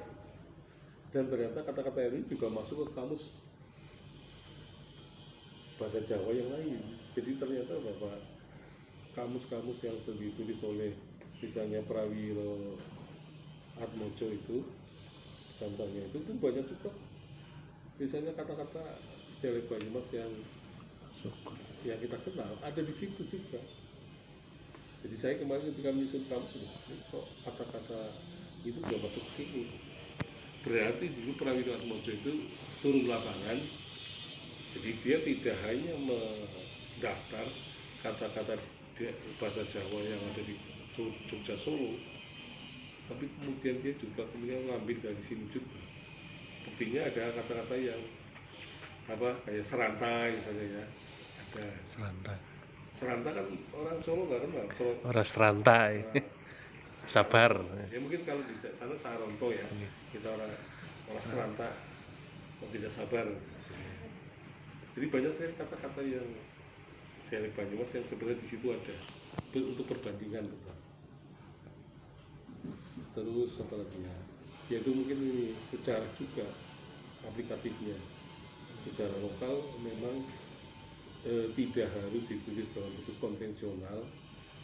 dan ternyata kata-kata ini juga masuk ke kamus bahasa Jawa yang lain. Jadi ternyata bahwa kamus-kamus yang ditulis oleh misalnya Prawiro Atmojo itu, contohnya itu banyak juga misalnya kata-kata dialek Banyumas yang kita kenal ada di situ juga. Jadi saya kemarin ketika menyusun kamus, kok kata-kata itu sudah masuk ke sini. Berarti dulu Prawiro Atmojo itu turun lapangan. Jadi dia tidak hanya mendaftar kata-kata bahasa Jawa yang ada di Jogja Solo, tapi kemudian dia juga kemudian ngambil dari sini juga. Buktinya ada kata-kata yang kayak serantai misalnya ya. Ada serantai kan orang Solo nggak kenal. Orang serantai. Sabar. Ya mungkin kalau di sana Saronto ya. Kita orang serantai, tidak sabar. Jadi banyak sekali kata-kata yang dialek Banyumas yang sebenarnya di situ ada untuk perbandingan. Terus apa lagi ya? Yaitu mungkin ini sejarah juga aplikatifnya. Sejarah lokal memang tidak harus ditulis dalam bentuk konvensional,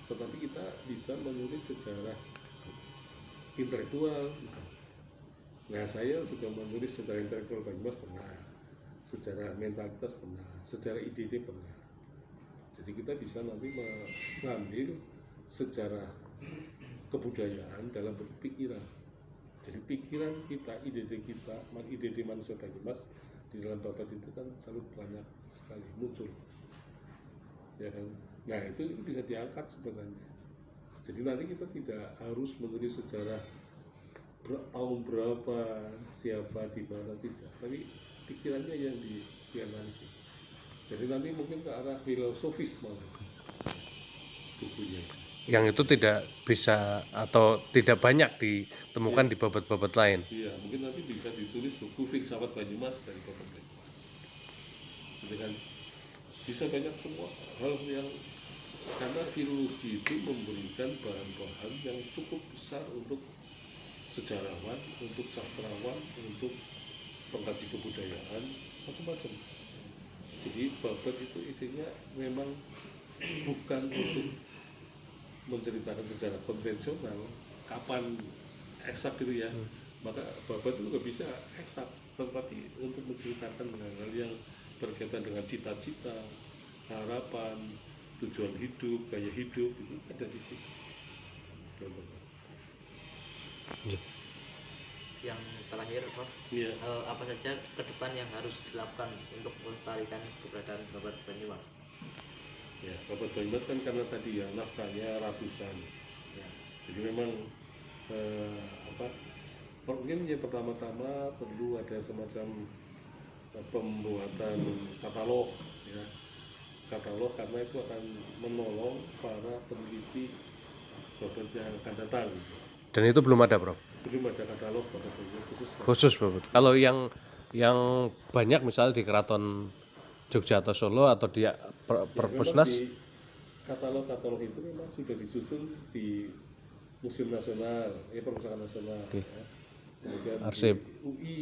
tetapi kita bisa menulis sejarah intelektual misalnya. Nah saya sudah menulis sejarah intelektual Banyumas pernah, sejarah mentalitas pernah, sejarah IDD pernah. Jadi kita bisa nanti mengambil sejarah kebudayaan dalam bentuk pikiran. Jadi pikiran kita, IDD manusia Banyumas di dalam Babat itu kan selalu banyak sekali muncul, ya kan. Nah itu bisa diangkat sebenarnya. Jadi nanti kita tidak harus menulis sejarah tahun berapa, siapa, di mana, tidak, tapi pikirannya yang dianalisis. Jadi nanti mungkin ke arah filosofis malah bukunya. Yang itu tidak bisa atau tidak banyak ditemukan di babat-babat lain. Iya, mungkin nanti bisa ditulis buku filsafat Banyumas dari Bapak Banyumas. Gitu kan? Bisa banyak semua hal yang, karena filologi itu memberikan bahan-bahan yang cukup besar untuk sejarawan, untuk sastrawan, untuk pengkaji kebudayaan, macam-macam. Jadi babat itu isinya memang bukan untuk menceritakan sejarah konvensional, kapan eksak gitu ya. Maka babat itu nggak bisa eksak, tetapi untuk menceritakan hal-hal yang berkaitan dengan cita-cita, harapan, tujuan hidup, gaya hidup, itu ada di situ. Yang terakhir, Prof, Iya. apa saja ke depan yang harus dilakukan untuk melestarikan keberadaan babat Banyumas? Ya, Babat Banyumas kan karena tadi ya naskahnya ratusan. Ya, jadi memang mungkin yang pertama-tama perlu ada semacam pembuatan katalog, ya, katalog, karena itu akan menolong para peneliti babat yang akan datang. Dan itu belum ada, Prof. Belum ada katalog babat Banyumas khusus. Khusus babat. Kalau yang banyak misalnya di Keraton Jogja atau Solo atau di Perpusnas, Di katalog-katalog itu memang sudah disusun di Museum Nasional, Perpustakaan Nasional, Oke. ya. Kemudian Arsip. di UI,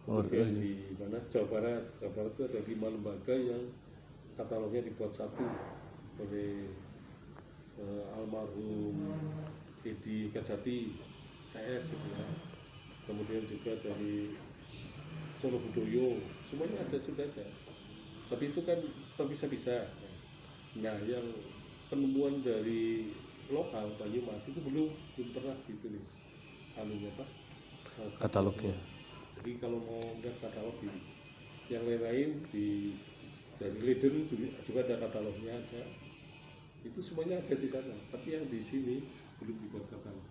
kemudian di mana Jawa Barat itu ada 5 lembaga yang katalognya dibuat satu oleh almarhum Edi Kajati, CS gitu ya. Kemudian juga dari Solo Budoyo, semuanya ada, sudah ada. Tapi itu kan terpisah-pisah. Nah, yang penemuan dari lokal Banyumas itu belum pernah ditulis anunya apa, katalognya. Jadi kalau mau udah katalog di yang lain-lain dari Leiden juga ada katalognya, ada, itu semuanya ada di sana. Tapi yang di sini belum dibuat katalog.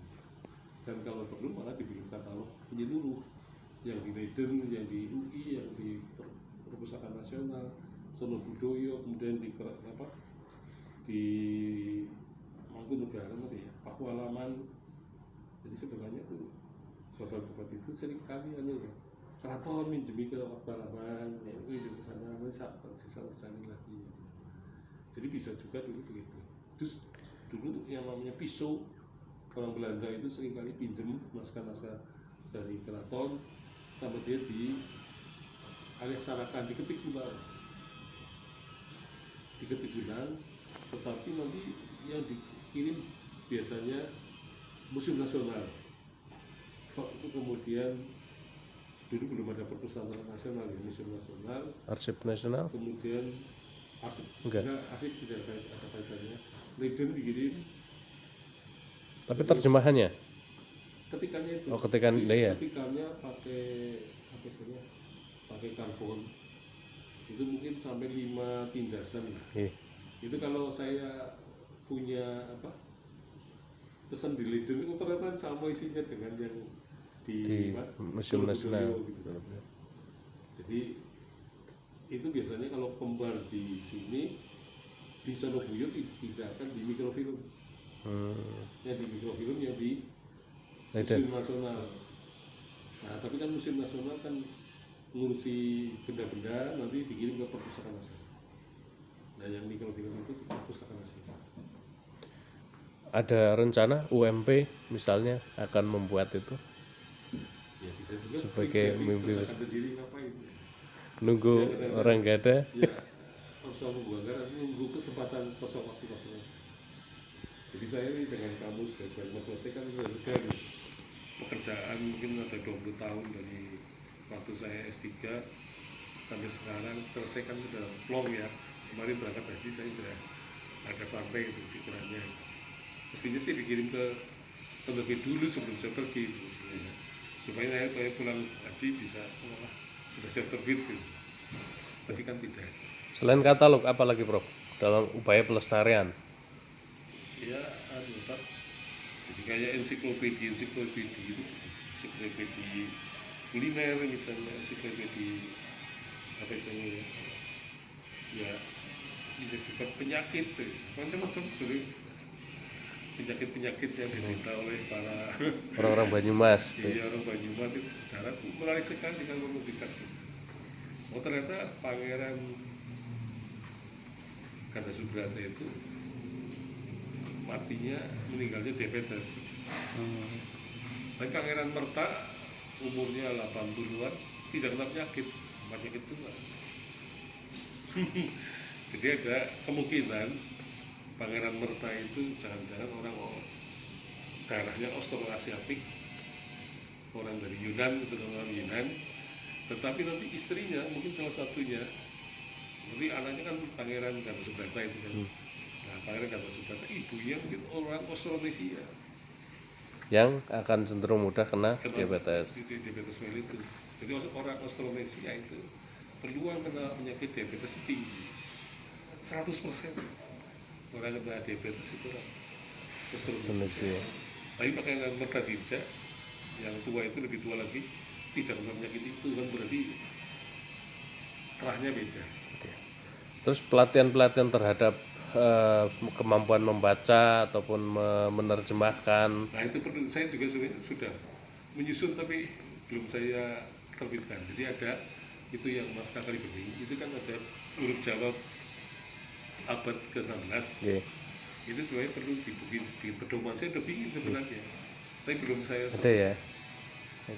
Dan kalau perlu malah dibikin katalog menyeluruh, yang di Leiden, yang di UI, yang di Perpustakaan Nasional, Solo Budoyo, kemudian di Mangkunegaran ya, Pakualaman. Jadi sebenarnya tuh babat-babat itu sering kali ya, keraton minjemi ke Pakualaman, minjem ke sana, sisa lagi. Jadi bisa juga dulu begitu. Terus dulu yang namanya pisau, orang Belanda itu sering kali pinjem naskah-naskah dari keraton sama dia di aliasarakan, diketik ulang, tetapi nanti yang dikirim biasanya Museum Nasional. Itu kemudian dulu belum ada Perpustakaan Nasional ya, Museum Nasional, Arsip Nasional. kemudian arsip, Enggak. arsip tidak ada kaitannya. Leiden dikirim, Tapi terjemahannya, ketikannya itu. ketikan, iya. Ketikannya pakai apa istilahnya? Pakai karbon. Itu mungkin sampai 5 tindasan lah. Itu kalau saya punya pesan di Leiden itu ternyata sama isinya dengan yang di Museum Solo Nasional. Budoyo, gitu kan. Jadi itu biasanya kalau kembar di sini di Solo Budoyo tidak akan di mikrofilm. Yang di mikrofilm yang di Museum Nasional. Nah, tapi kan Museum Nasional kan ngurusi benda-benda, nanti dikirim ke Perpustakaan Nasional. Nah, yang mikrofilm itu Perpustakaan Nasional. Ada rencana UMP misalnya akan membuat itu Ya bisa juga sebagai mimpi besar sendiri ngapain? nunggu orang gak ada. Ya, harus nunggu anggaran, nunggu kesempatan kosong, waktu kosong. Jadi saya ini dengan kamu sebagai selesai kan dari pekerjaan mungkin ada 20 tahun dari waktu saya S3 sampai sekarang, selesai kan sudah plong ya. Kemarin berangkat haji saya sudah agak sampai itu pikirannya. Mestinya sih dikirim ke terlebih dulu sebelum saya pergi mestinya, supaya saya pulang haji bisa sudah siap terbit gitu. Tapi kan tidak. Selain katalog, apa lagi, Prof, dalam upaya pelestarian? Ya, jadi kayak ensiklopedia gitu. ensiklopedia kuliner misalnya, ensiklopedia apa istilahnya ya bisa juga penyakit macam-macam tuh penyakit-penyakit yang diminta oleh para Orang-orang Banyumas. iya orang Banyumas itu sejarah menarik sekali kalau dikaji. Oh ternyata Pangeran Ganda Subrata itu matinya meninggalnya diabetes. Tapi Pangeran Merta umurnya 80-an tidak kena penyakit tua. Jadi ada kemungkinan Pangeran Merta itu jangan-jangan orang daerahnya Austroasiatik, orang dari Yunan itu orang Yunan, tetapi nanti istrinya mungkin salah satunya, nanti anaknya kan Pangeran Ganda Subrata itu kan. Nah Pangeran Ganda Subrata ibunya mungkin orang Austronesia Yang akan cenderung mudah kena diabetes. diabetes mellitus. Jadi orang Austronesia itu peluang kena penyakit diabetes tinggi, 100%. Orang kena diabetes itu orang Austronesia. Indonesia. Tapi Pangeran Merta Dirja yang tua itu lebih tua lagi tidak kena penyakit itu kan berarti terahnya beda. Terus pelatihan-pelatihan terhadap kemampuan membaca ataupun menerjemahkan. Nah itu perlu, saya juga sudah menyusun tapi belum saya terbitkan. Jadi ada itu yang naskah Kalibeni itu kan ada huruf Jawa abad ke-16. Yeah. Itu sebenarnya perlu dibikin pedoman. Saya udah bikin sebenarnya, tapi belum saya Ada ya.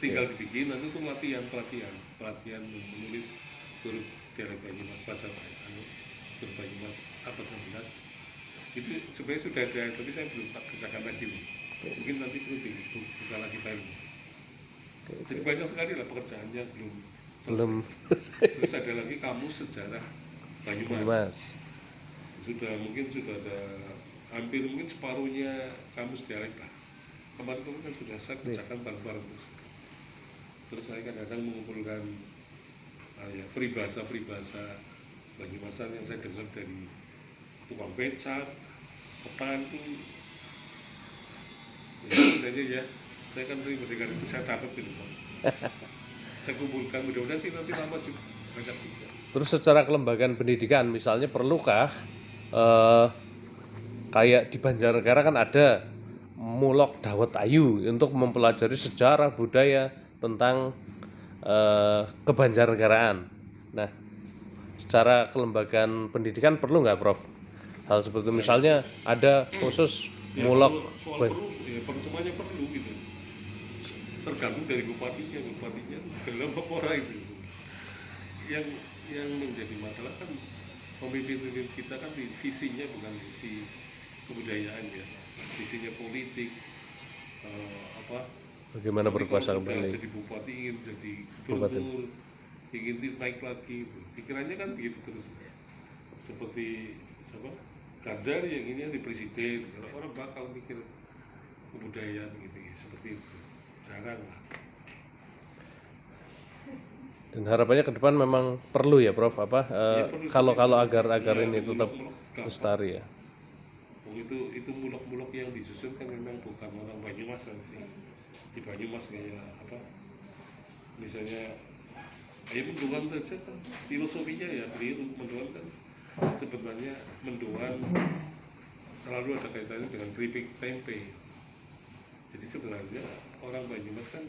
tinggal dibikin. Nanti itu pelatihan menulis huruf dialek Banyumas bahasa huruf Banyumas abad 16. Itu sebenarnya sudah ada, tapi saya belum kerjakan lagi. Mungkin nanti perlu dibuka lagi filenya. Jadi banyak sekali lah pekerjaannya belum selesai. Terus ada lagi kamus sejarah Banyumas. Mungkin sudah ada hampir mungkin separuhnya kamus dialek lah. Kemarin kan sudah saya kerjakan bareng-bareng terus saya kadang-kadang mengumpulkan ya, peribahasa Banyumasan yang saya dengar dari tukang becak, petani. Ya, saya kan sering mendengar itu, saya catat gitu Pak. Saya kumpulkan, mudah-mudahan sih nanti lama juga banyak juga. Terus secara kelembagaan pendidikan misalnya perlukah kayak di Banjarnegara kan ada Mulok Dawet Ayu untuk mempelajari sejarah budaya tentang kebanjarnegaraan. Nah, secara kelembagaan pendidikan perlu nggak, Prof? Hal seperti misalnya ada khusus Ya, Mulok. soal perlu, ya semuanya perlu gitu. Tergantung dari bupatinya dalam apa itu. Yang menjadi masalah kan pemimpin kita kan visinya bukan visi kebudayaan ya, visinya politik, Bagaimana berkuasa kembali? jadi bupati ingin jadi gubernur, ingin naik lagi, pikirannya kan begitu terus. Seperti siapa? Ganjar yang ini di presiden, orang bakal mikir kebudayaan gitu ya, seperti itu. Jarang lah. Dan harapannya ke depan memang perlu ya, Prof, Perlu kalau agar ya, ini tetap mulok-mulok lestari ya. Itu mulok-mulok yang disusun kan memang bukan orang Banyumasan sih. Di Banyumas kayak apa? Misalnya mendoan saja kan filosofinya ya keliru. Mendoan kan sebenarnya mendoan selalu ada kaitannya dengan keripik tempe. Jadi sebenarnya orang Banyumas kan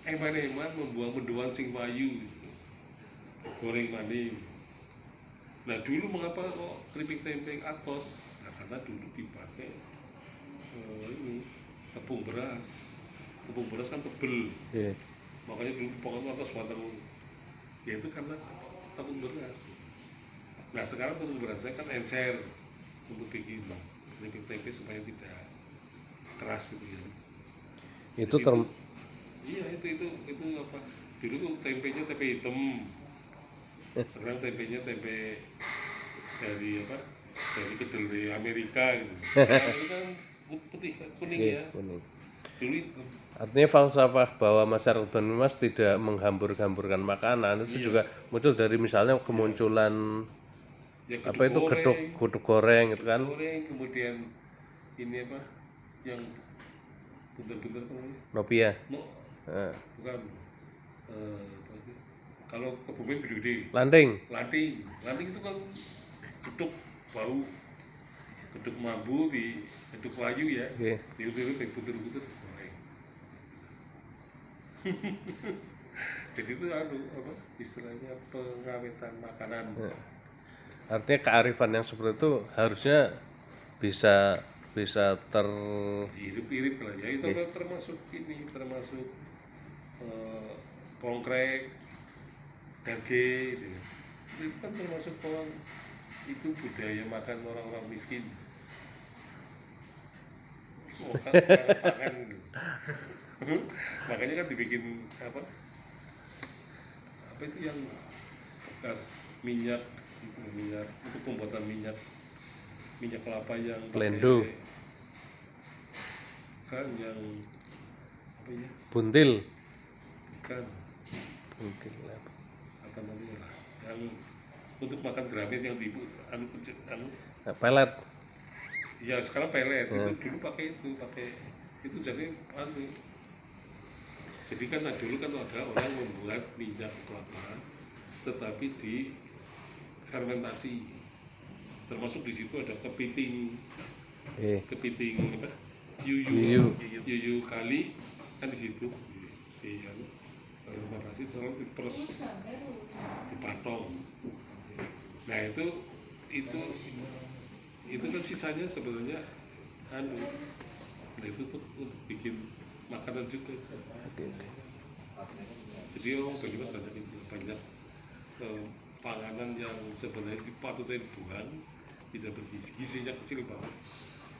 eman-eman membuang mendoan sing payu gitu. Goreng maning. Nah dulu mengapa kok keripik tempe atos? Nah karena dulu dipakai ini tepung beras kan tebel. Yeah. Makanya dulu pokoknya atas batang ya itu karena tepung beras. Nah sekarang tepung berasnya kan encer untuk bikin keripik tempe supaya tidak keras gitu ya. Itu Iya itu apa? Dulu tuh tempenya tempe hitam. Sekarang tempenya tempe dari apa? Dari kedelai Amerika gitu. Itu kan putih kuning ya. kuning. Dulu itu. Artinya falsafah bahwa masyarakat Banyumas tidak menghambur-hamburkan makanan itu juga muncul dari misalnya kemunculan Ya, geduk goreng gitu kan. Goreng kemudian ini apa? Yang bener-bener apa namanya? Nopia. bukan tapi kalau Kebumen gede-gede. Lanting. Lanting itu kan geduk bau, geduk mambu di geduk layu ya, Oke. diurut-urut diputer-puter goreng. Jadi itu apa istilahnya pengawetan makanan. Artinya kearifan yang seperti itu harusnya bisa Diirit-irit lah ya, itu kan termasuk pongkrek, dage gitu. Itu kan termasuk itu budaya makan orang-orang miskin. Makan gitu. Makanya kan dibikin apa itu yang bekas minyak untuk pembuatan minyak kelapa yang Plendo. kan yang apa ya, Buntil. kan apa namanya lah, yang untuk makan gramet yang di Pelet. ya sekarang pelet. Itu dulu pakai itu jadi jadi kan dulu kan ada orang membuat minyak kelapa tetapi di fermentasi, termasuk di situ ada kepiting apa yuyu kali kan di situ di fermentasi selalu diperes dipotong. Nah itu kan sisanya sebenarnya nah itu tuh untuk bikin makanan juga. Jadi orang Banyumas banyak panganan yang sebenarnya patutnya dibuang, tidak bergizi, gizinya kecil banget.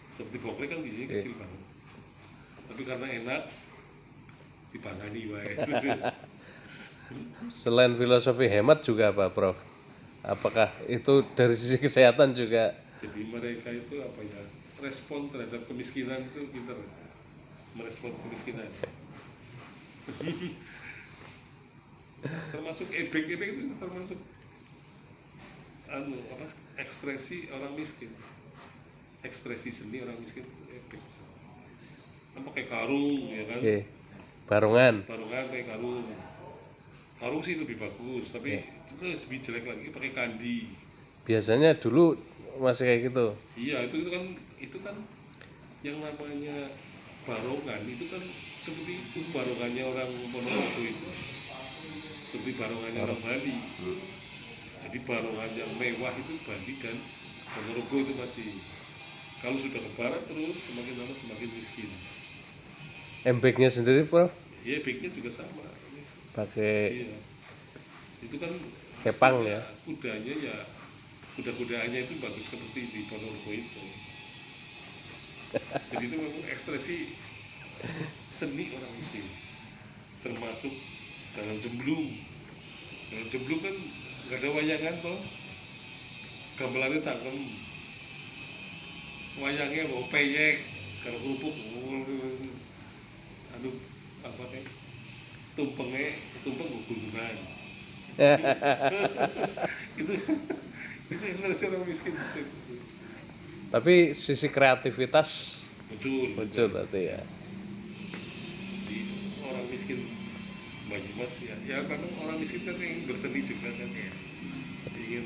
Seperti pongkrek kan gizinya kecil banget, tapi karena enak dipangani wae. Selain filosofi hemat juga apa, Prof? Apakah itu dari sisi kesehatan juga? Jadi mereka itu apa ya, respon terhadap kemiskinan itu pintar, merespon kemiskinan. Termasuk ebek itu termasuk ekspresi orang miskin, ekspresi seni orang miskin ebek. Kan pakai karung ya kan, Barongan pakai karung sih lebih bagus, tapi itu lebih jelek lagi pakai kandi. biasanya dulu masih kayak gitu. Iya, itu kan yang namanya barongan itu kan seperti itu, barongannya orang Ponorogo itu seperti barongannya orang Bali. Jadi barongan yang mewah itu Bali dan Ponorogo itu masih, kalau sudah ke barat terus semakin lama semakin miskin. Embeknya sendiri, Prof? Iya, baiknya juga sama. Pakai Iya. Itu kan kepang ya. Kuda-kudaannya itu bagus seperti di Ponorogo itu. Jadi itu memang ekspresi seni orang miskin, termasuk dalam jemblung. Dalam jemblung kan nggak ada wayangan toh, gamelannya cangkem, wayangnya mau peyek, kalau kerupuk, apa kayak tumpeng gulungan. itu ekspresi orang miskin. Tapi sisi kreativitas muncul berarti ya. di orang miskin Banyumas ya karena orang miskin kan ingin berseni juga kan ya, ingin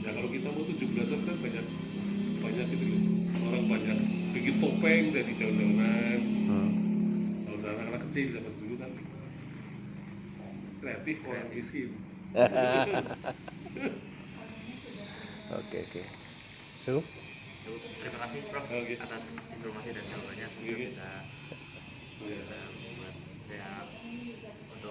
ya kalau kita mau 17-an kan banyak itu loh, orang banyak bikin topeng dari daun-daunan. Kalau anak-anak kecil zaman dulu kan kreatif orang miskin. Oke. Cukup. Terima kasih Prof atas informasi dan jawabannya, semoga bisa